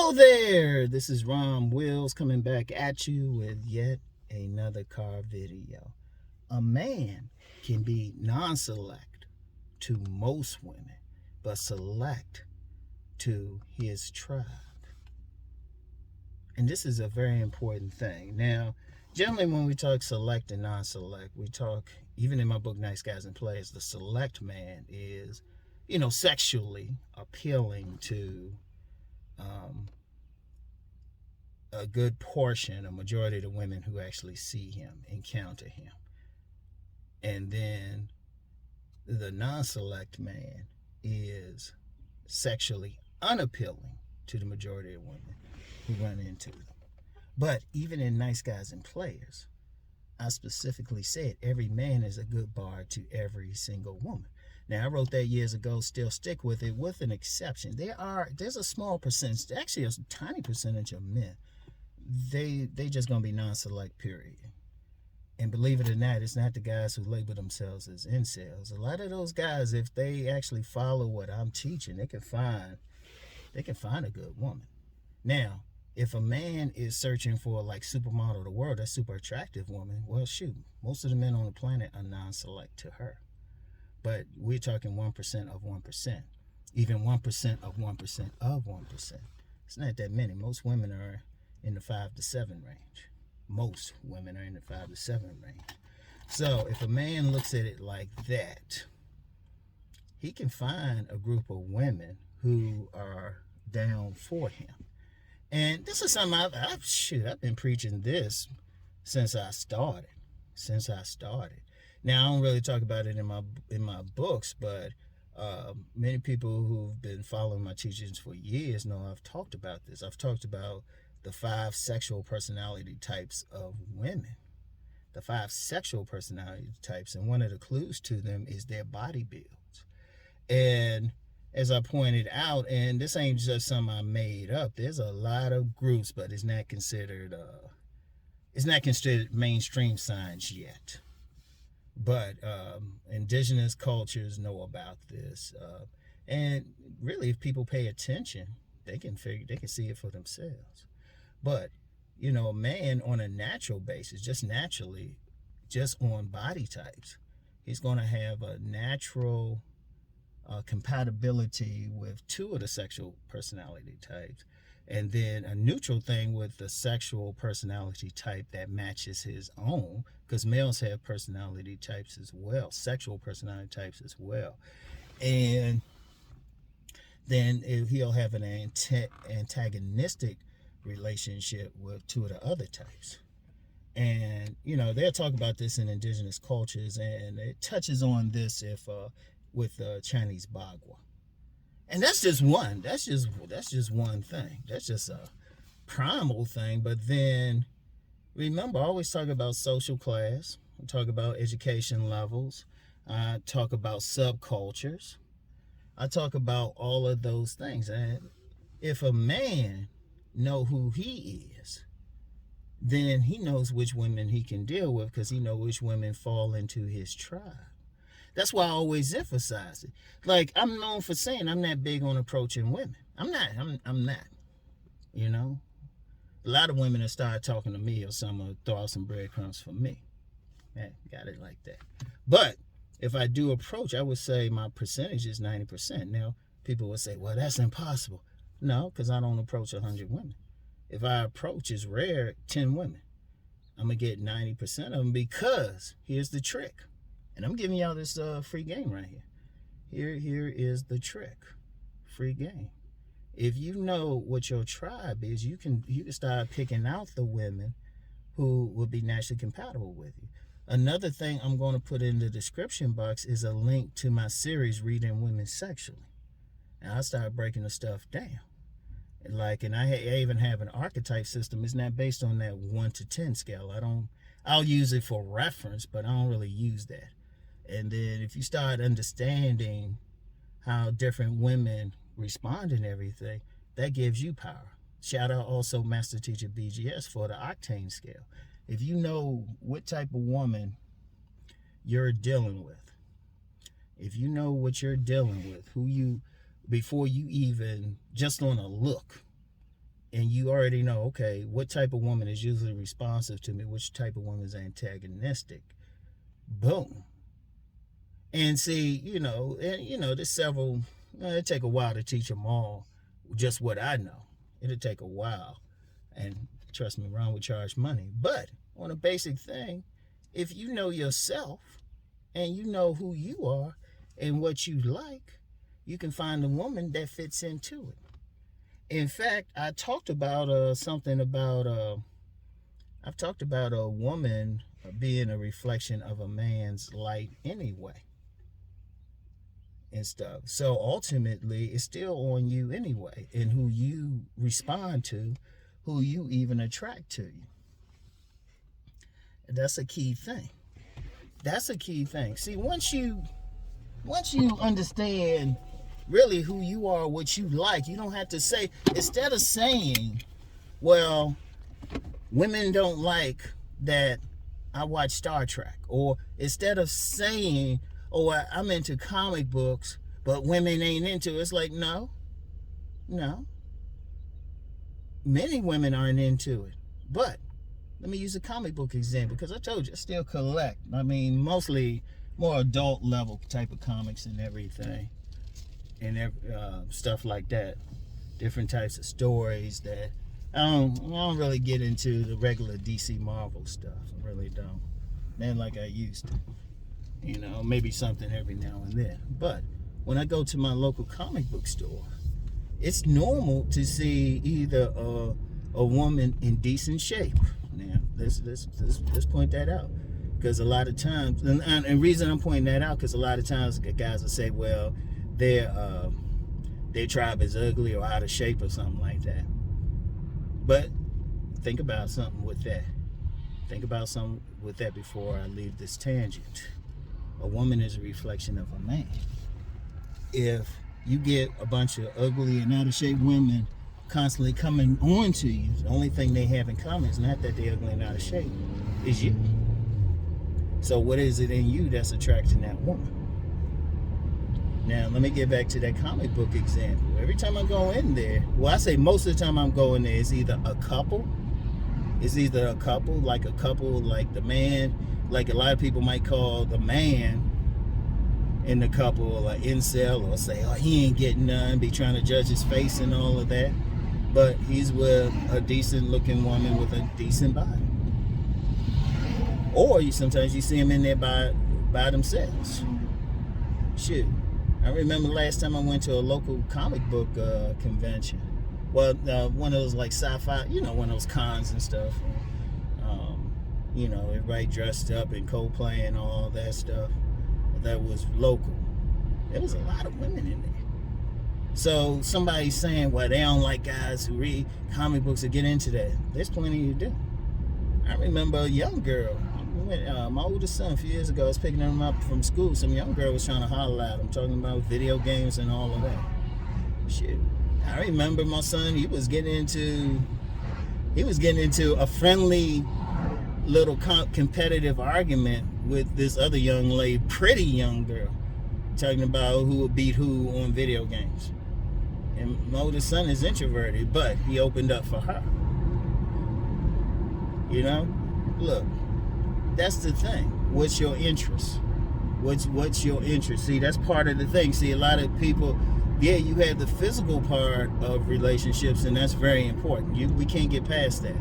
Hello there, this is Rom Wills coming back at you with yet another car video. A man can be non-select to most women, but select to his tribe. And this is a very important thing. Now, generally when we talk select and non-select, we talk, even in my book, Nice Guys and Players, the select man is, sexually appealing to a good portion, a majority of the women who actually see him, encounter him. And then the non-select man is sexually unappealing to the majority of women who run into them. But even in Nice Guys and Players, I specifically said every man is a good bar to every single woman. Now, I wrote that years ago, still stick with it, with an exception. There's a small percentage, actually a tiny percentage of men, they just gonna be non-select, period. And believe it or not, it's not the guys who label themselves as incels. A lot of those guys, if they actually follow what I'm teaching, they can find a good woman. Now, if a man is searching for like supermodel of the world, that super attractive woman, well, shoot, most of the men on the planet are non-select to her. But we're talking 1% of 1%, even 1% of 1% of 1%. It's not that many. Most women are in the 5 to 7 range. Most women are in the 5 to 7 range. So if a man looks at it like that, he can find a group of women who are down for him. And this is something I've been preaching this since I started. Now, I don't really talk about it in my books, but many people who've been following my teachings for years know I've talked about this. I've talked about the 5 sexual personality types of women. The 5 sexual personality types, and one of the clues to them is their body builds. And as I pointed out, and this ain't just something I made up, there's a lot of groups, but it's not considered mainstream science yet. But indigenous cultures know about this, and really, if people pay attention, they can see it for themselves. But a man on a natural basis, just naturally, just on body types, he's going to have a natural compatibility with 2 of the sexual personality types, and then a neutral thing with the sexual personality type that matches his own, because males have personality types as well, sexual personality types as well. And then he'll have an antagonistic relationship with 2 of the other types. And they'll talk about this in indigenous cultures, and it touches on this with Chinese Bagua. And that's just one. That's just one thing. That's just a primal thing. But then remember, I always talk about social class. I talk about education levels. I talk about subcultures. I talk about all of those things. And if a man know who he is, then he knows which women he can deal with, because he knows which women fall into his tribe. That's why I always emphasize it. Like, I'm known for saying I'm not big on approaching women. I'm not. A lot of women have started talking to me or some will throw out some breadcrumbs for me. Got it like that. But if I do approach, I would say my percentage is 90%. Now, people would say, well, that's impossible. No, because I don't approach 100 women. If I approach, it's rare, 10 women. I'm going to get 90% of them, because here's the trick. And I'm giving y'all this free game right here. Here is the trick. Free game. If you know what your tribe is, you can start picking out the women who will be naturally compatible with you. Another thing I'm going to put in the description box is a link to my series, Reading Women Sexually. And I start breaking the stuff down. And I even have an archetype system. It's not based on that 1 to 10 scale. I'll use it for reference, but I don't really use that. And then if you start understanding how different women respond and everything, that gives you power. Shout out also Master Teacher BGS for the octane scale. If you know what type of woman you're dealing with, if you know what you're dealing with, before you even, just on a look, and you already know, okay, what type of woman is usually responsive to me, which type of woman is antagonistic. Boom. And see, there's several. It'll take a while to teach them all just what I know. It'll take a while, and trust me, Ron would charge money. But on a basic thing, if you know yourself and you know who you are and what you like, you can find a woman that fits into it. In fact, I talked about I've talked about a woman being a reflection of a man's light anyway and stuff. So ultimately, it's still on you anyway, and who you respond to, who you even attract to you. That's a key thing. That's a key thing. See, once you understand really who you are, what you like, you don't have to say, instead of saying, well, women don't like that I watch Star Trek, or instead of saying, oh, I'm into comic books, but women ain't into it. It's like, no. Many women aren't into it. But let me use a comic book example, because I told you, I still collect. I mean, mostly more adult level type of comics and everything, and stuff like that. Different types of stories that I don't really get into the regular DC Marvel stuff. I really don't. Man, like I used to. Maybe something every now and then. But when I go to my local comic book store, it's normal to see either a woman in decent shape. Now, let's point that out, because a lot of times, and the reason I'm pointing that out, because a lot of times guys will say, well, their tribe is ugly or out of shape or something like that. But think about something with that. Before I leave this tangent. A woman is a reflection of a man. If you get a bunch of ugly and out of shape women constantly coming on to you, the only thing they have in common is not that they're ugly and out of shape, is you. So what is it in you that's attracting that woman? Now, let me get back to that comic book example. Every time I go in there, well, I say most of the time I'm going there, it's either a couple, like the man, like a lot of people might call the man in the couple like incel, or say, oh, he ain't getting none, be trying to judge his face and all of that. But he's with a decent looking woman with a decent body. Or sometimes you see them in there by themselves. Shoot. I remember last time I went to a local comic book convention. Well, one of those like sci-fi, one of those cons and stuff. Everybody dressed up in Coldplay and all that stuff. That was local. There was a lot of women in there. So somebody's saying, well, they don't like guys who read comic books or get into that. There's plenty to do. I remember a young girl. My oldest son, a few years ago, I was picking him up from school. Some young girl was trying to holler at him, talking about video games and all of that. Shit. I remember my son, he was getting into a friendly little competitive argument with this other young lady, pretty young girl, talking about who would beat who on video games. And my oldest son is introverted, but he opened up for her. Look, that's the thing. What's your interest? What's your interest? See, that's part of the thing. See, a lot of people, yeah, you have the physical part of relationships, and that's very important. We can't get past that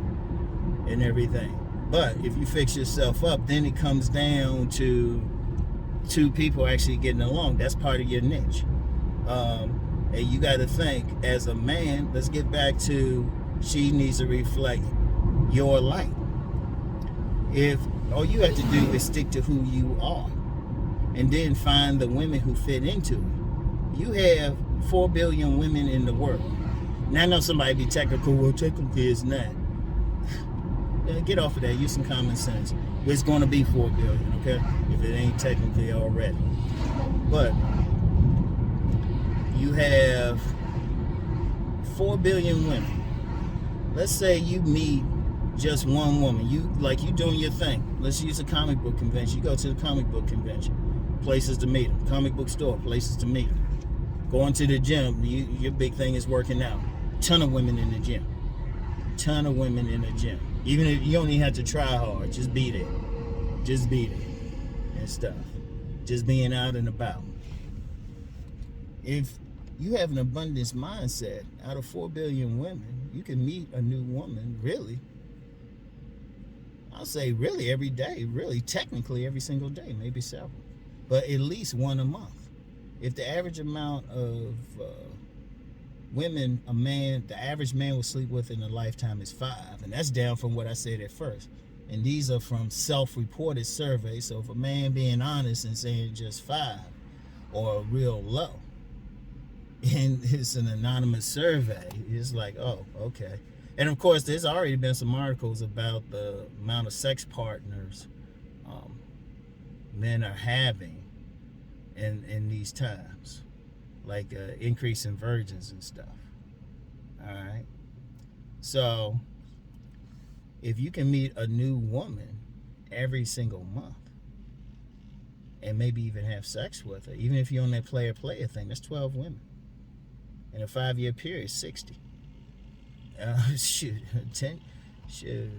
and everything. But if you fix yourself up, then it comes down to two people actually getting along. That's part of your niche. And you got to think, as a man, let's get back to, she needs to reflect your light. If all you have to do is stick to who you are, and then find the women who fit into it. You have 4 billion women in the world. Now I know somebody be technical, well, technically it's not. Get off of that, use some common sense. It's going to be 4 billion, okay? If it ain't technically already. But you have 4 billion women. Let's say you meet just one woman. You doing your thing. Let's use a comic book convention. You go to the comic book convention. Places to meet them. Comic book store, places to meet them. Going to the gym, your big thing is working out. Ton of women in the gym. ton of women in the gym. Even if you don't even have to try hard, just be there. Just be there and stuff. Just being out and about. If you have an abundance mindset, out of 4 billion women, you can meet a new woman, really. I'll say really every day, really technically every single day, maybe several. But at least one a month. If the average amount of women the average man will sleep with in a lifetime is 5, and that's down from what I said at first. And these are from self-reported surveys. So if a man being honest and saying just 5 or real low, and it's an anonymous survey, it's like, oh, okay. And of course, there's already been some articles about the amount of sex partners men are having in these times, like increase in virgins and stuff. All right. So if you can meet a new woman every single month and maybe even have sex with her, even if you're on that player thing, that's 12 women. In a 5-year period, 60. 10, in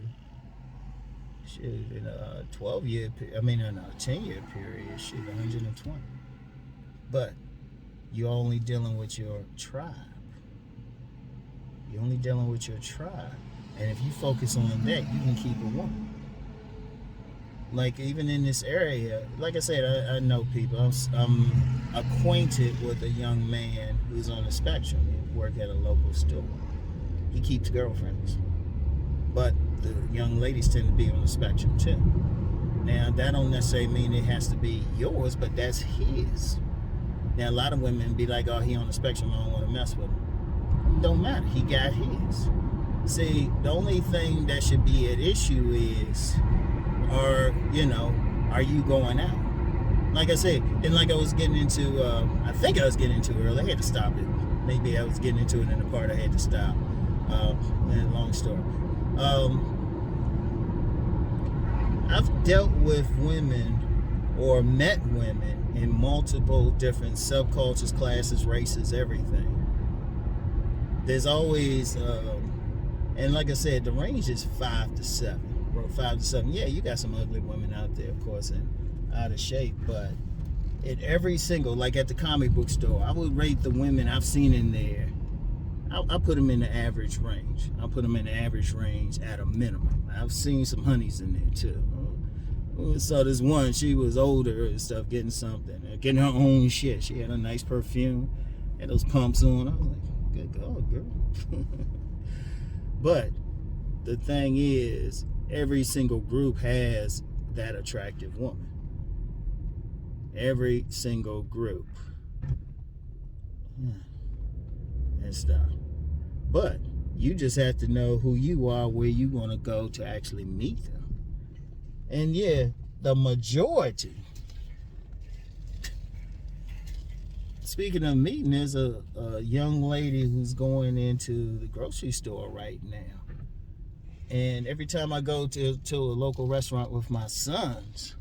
a 12-year, in a 10-year period, 120. But you're only dealing with your tribe. You're only dealing with your tribe. And if you focus on that, you can keep a woman. Like, even in this area, like I said, I know people. I'm acquainted with a young man who's on the spectrum. He works at a local store. He keeps girlfriends. But the young ladies tend to be on the spectrum too. Now, that don't necessarily mean it has to be yours, but that's his. Now, a lot of women be like, oh, he on the spectrum, I don't want to mess with him. It don't matter. He got his. See, the only thing that should be at issue is, are you going out? Like I said, and like I was getting into, I think I was getting into earlier. I had to stop it. Maybe I was getting into it in the part I had to stop. Long story. I've dealt with women or met women in multiple different subcultures, classes, races, everything. There's always, and like I said, the range is 5 to 7. 5 to 7. Yeah, you got some ugly women out there, of course, and out of shape, but at every single, like at the comic book store, I would rate the women I've seen in there. I put them in the average range. I put them in the average range at a minimum. I've seen some honeys in there too. So this one, she was older and stuff, getting her own shit. She had a nice perfume, had those pumps on. I was like, good God, girl. But the thing is, every single group has that attractive woman. Every single group. And stuff. But you just have to know who you are, where you want to go to actually meet them. And yeah, the majority. Speaking of meeting, there's a young lady who's going into the grocery store right now. And every time I go to a local restaurant with my sons,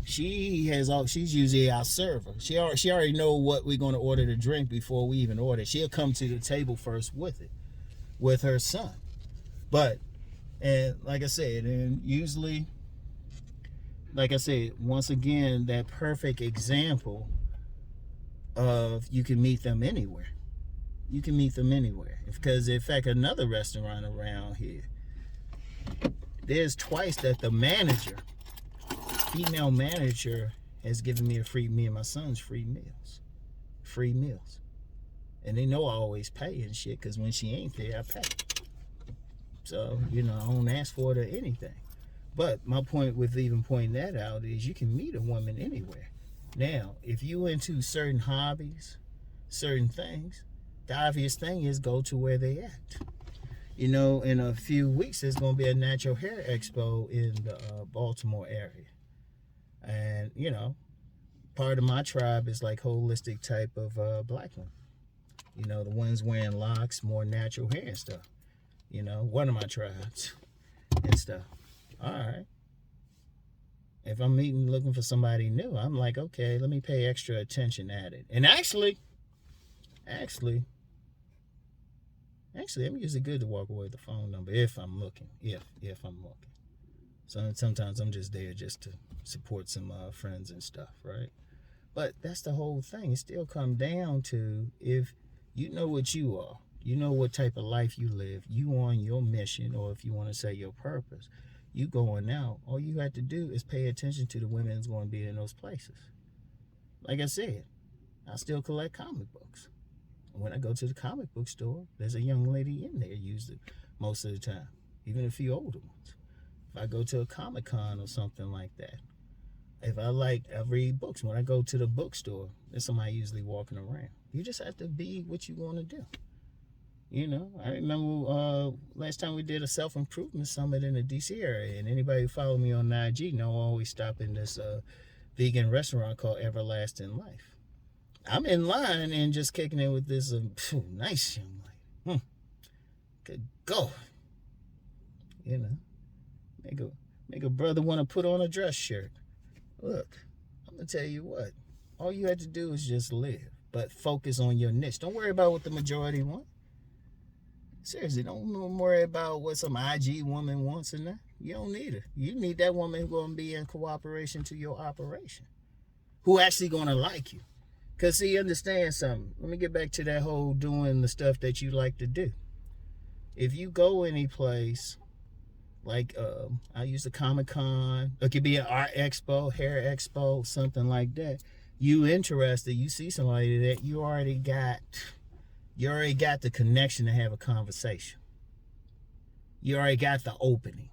she's usually our server. She already know what we're going to order to drink before we even order. She'll come to the table first with her son. But, and like I said, and usually, like I said, once again, that perfect example of you can meet them anywhere. You can meet them anywhere. Because, in fact, another restaurant around here, there's twice that the female manager has given me me and my sons free meals. And they know I always pay and shit, because when she ain't there, I pay. So, I don't ask for it or anything. But my point with even pointing that out is you can meet a woman anywhere. Now, if you into certain hobbies, certain things, the obvious thing is go to where they at. In a few weeks, there's going to be a natural hair expo in the Baltimore area. And, part of my tribe is like holistic type of black women. The ones wearing locks, more natural hair and stuff. One of my tribes and stuff. All right. If I'm looking for somebody new, I'm like, okay, let me pay extra attention at it. And actually, Actually, I'm usually good to walk away with the phone number if I'm looking. If I'm looking. So sometimes I'm just there just to support some friends and stuff, right? But that's the whole thing. It still comes down to, if you know what you are, you know what type of life you live, you on your mission, or if you want to say your purpose, you going out, all you have to do is pay attention to the women that's going to be in those places. Like I said, I still collect comic books. When I go to the comic book store, there's a young lady in there usually most of the time, even a few older ones. If I go to a Comic-Con or something like that, if I read books. When I go to the bookstore, there's somebody usually walking around. You just have to be what you want to do. You know, I remember last time we did a self-improvement summit in the DC area, and anybody who followed me on IG know I always stop in this vegan restaurant called Everlasting Life. I'm in line and just kicking it with this nice young lady. Good God. You know, make a brother want to put on a dress shirt. Look, I'm going to tell you what. All you have to do is just live, but focus on your niche. Don't worry about what the majority want. Seriously, don't worry about what some IG woman wants or not. You don't need her. You need that woman who's going to be in cooperation to your operation, who actually going to like you. Because, see, understand something. Let me get back to that whole doing the stuff that you like to do. If you go any place, like I use the Comic-Con, it could be an art expo, hair expo, something like that. You interested, you see somebody that you already got the connection to have a conversation. You already got the opening.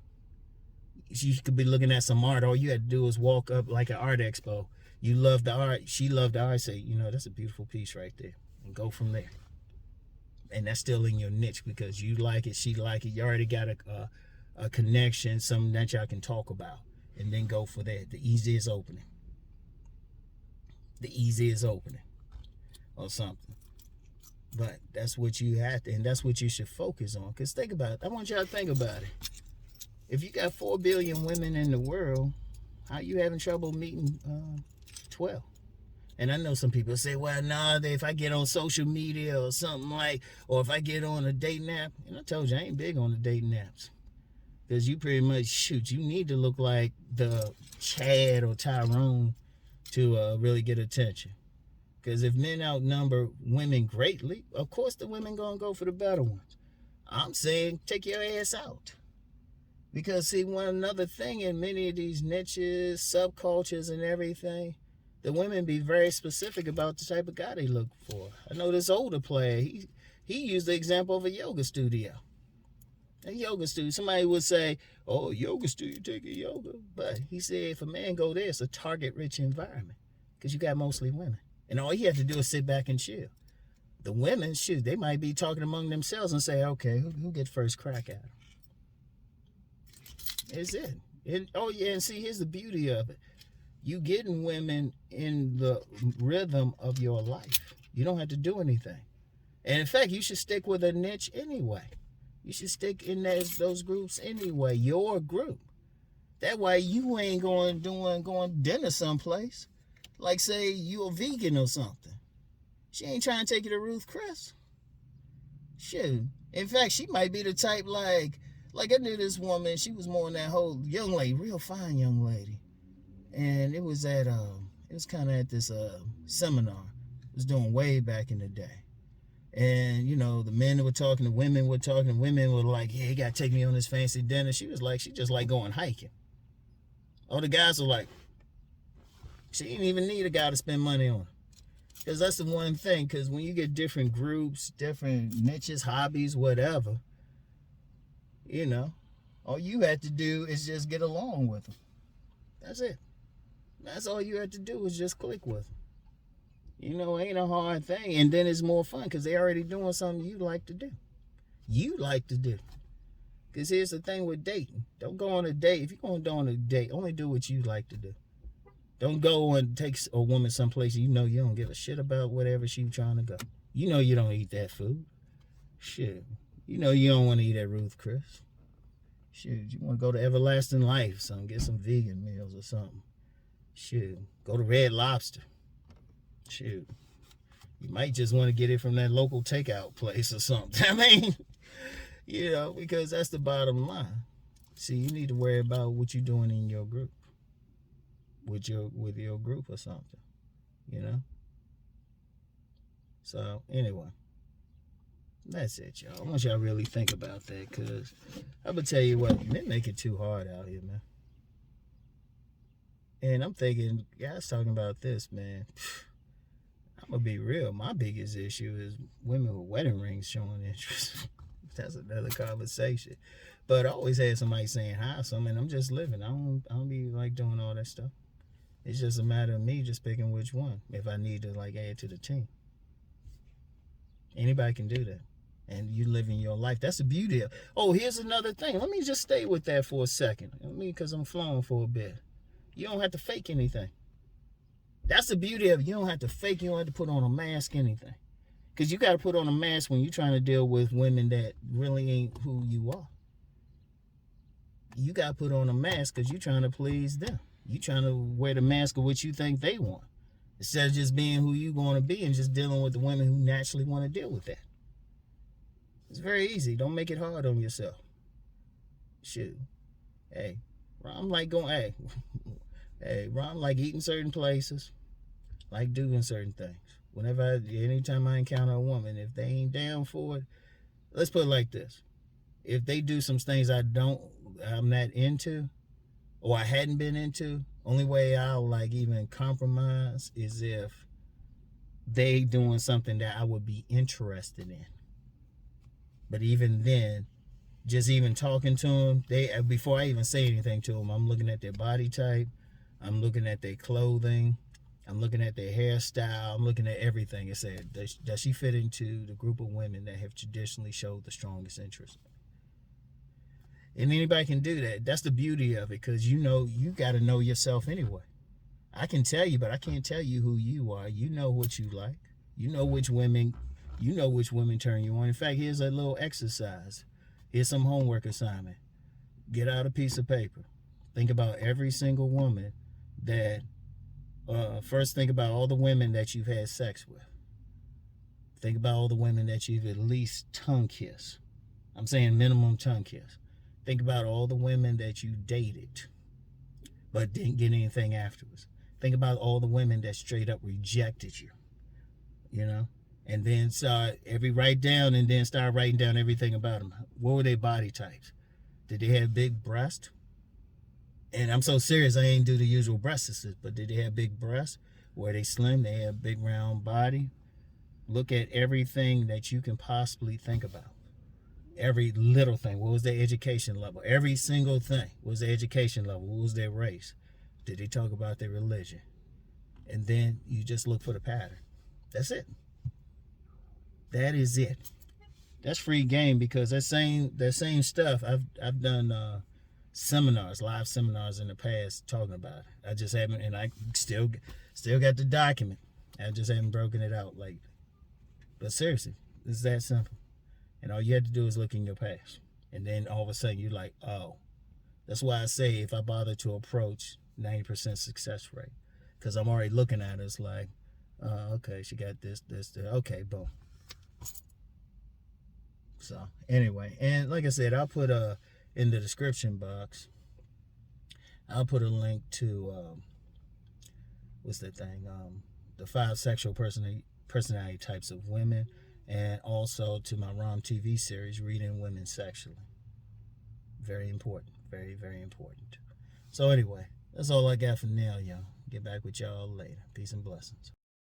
You could be looking at some art. All you had to do was walk up like an art expo. You love the art. She loved the art. Say, that's a beautiful piece right there. And go from there. And that's still in your niche because you like it, she like it. You already got a connection, something that y'all can talk about. And then go for that. The easiest opening. Or something. But that's what you have to, and that's what you should focus on. Because think about it. I want y'all to think about it. If you got 4 billion women in the world, how you having trouble meeting 12? And I know some people say, well, nah, if I get on social media or something or if I get on a dating app, and I told you I ain't big on the dating apps. Because you pretty much, you need to look like the Chad or Tyrone to really get attention. Because if men outnumber women greatly, of course the women gonna go for the better ones. I'm saying take your ass out. Because see, one another thing in many of these niches, subcultures and everything, the women be very specific about the type of guy they look for. I know this older player, he used the example of a yoga studio. A yoga studio. Somebody would say, oh, yoga studio, taking yoga. But he said if a man go there, it's a target-rich environment. Because you got mostly women. And all you have to do is sit back and chill. The women, they might be talking among themselves and say, okay, who get first crack at them? It's it. And see, here's the beauty of it. You getting women in the rhythm of your life. You don't have to do anything. And in fact, you should stick with a niche anyway. You should stick in those groups anyway, your group. That way you ain't going dinner someplace. Like, say, you a vegan or something. She ain't trying to take you to Ruth Chris. Shoot. In fact, she might be the type like I knew this woman. She was more in that whole young lady, real fine young lady. And it was kind of at this seminar. It was doing way back in the day. And, the men were talking, the women were talking. The women were like, yeah, you got to take me on this fancy dinner. She was like, she just like going hiking. All the guys were like, she didn't even need a guy to spend money on. Because that's the one thing. Because when you get different groups, different niches, hobbies, whatever, all you have to do is just get along with them. That's it. That's all you have to do is just click with them. Ain't a hard thing. And then it's more fun because they're already doing something you like to do. Because here's the thing with dating. Don't go on a date. If you're going to go on a date, only do what you like to do. Don't go and take a woman someplace you don't give a shit about whatever she's trying to go. You don't eat that food. Shit. You don't want to eat at Ruth Chris. Shit, you want to go to Everlasting Life, something, get some vegan meals or something. Shit, go to Red Lobster. Shoot, you might just want to get it from that local takeout place or something. I mean, You know, because that's the bottom line. See, you need to worry about what you're doing in your group, with your group or something. You know. So anyway, that's it, y'all. I want y'all to really think about that, because I'm gonna tell you what, men make it too hard out here, man. And I'm thinking, guys talking about this, man. I'm gonna be real. My biggest issue is women with wedding rings showing interest. That's another conversation. But I always had somebody saying hi, so I mean, I'm just living. I don't be like doing all that stuff. It's just a matter of me just picking which one if I need to like add to the team. Anybody can do that. And you living your life. That's the beauty of. Oh, here's another thing. Let me just stay with that for a second. Because I'm flowing for a bit. You don't have to fake anything. That's the beauty of it. You don't have to fake. You don't have to put on a mask, anything. Because you got to put on a mask when you're trying to deal with women that really ain't who you are. You got to put on a mask because you're trying to please them. You're trying to wear the mask of what you think they want. Instead of just being who you're going to be and just dealing with the women who naturally want to deal with that. It's very easy. Don't make it hard on yourself. Shoot. Hey, Rom like going, Rom like eating certain places, like doing certain things. Anytime I encounter a woman, if they ain't down for it, let's put it like this. If they do some things I'm not into, or I hadn't been into, only way I'll like even compromise is if they doing something that I would be interested in. But even then, just even talking to them, before I even say anything to them, I'm looking at their body type, I'm looking at their clothing, I'm looking at their hairstyle, I'm looking at everything. It said, does she fit into the group of women that have traditionally showed the strongest interest? And anybody can do that. That's the beauty of it, because you got to know yourself anyway. I can tell you, but I can't tell you who you are. You know what you like. You know which women turn you on. In fact, here's a little exercise. Here's some homework assignment. Get out a piece of paper. Think about every single woman that, first think about all the women that you've had sex with. Think about all the women that you've at least tongue kissed. I'm saying minimum tongue kiss. Think about all the women that you dated, but didn't get anything afterwards. Think about all the women that straight up rejected you, and then write down everything about them. What were their body types? Did they have big breasts? And I'm so serious, I ain't do the usual breasts, but did they have big breasts? Were they slim? They had a big round body? Look at everything that you can possibly think about. Every little thing. What was their education level? Every single thing. What was their education level? What was their race? Did they talk about their religion? And then you just look for the pattern. That's it. That is it. That's free game, because that same stuff I've done live seminars in the past talking about it. I just haven't, and I still got the document. I just haven't broken it out lately. But seriously, it's that simple. And all you have to do is look in your past. And then all of a sudden you're like, oh. That's why I say if I bother to approach 90% success rate. Because I'm already looking at it, it's like, okay, she got this. Okay, boom. So, anyway. And like I said, I'll put in the description box, I'll put a link to, what's that thing? The 5 sexual personality types of women. And also to my Rom TV series, Reading Women Sexually. Very important. Very, very important. So anyway, that's all I got for now, y'all. Get back with y'all later. Peace and blessings.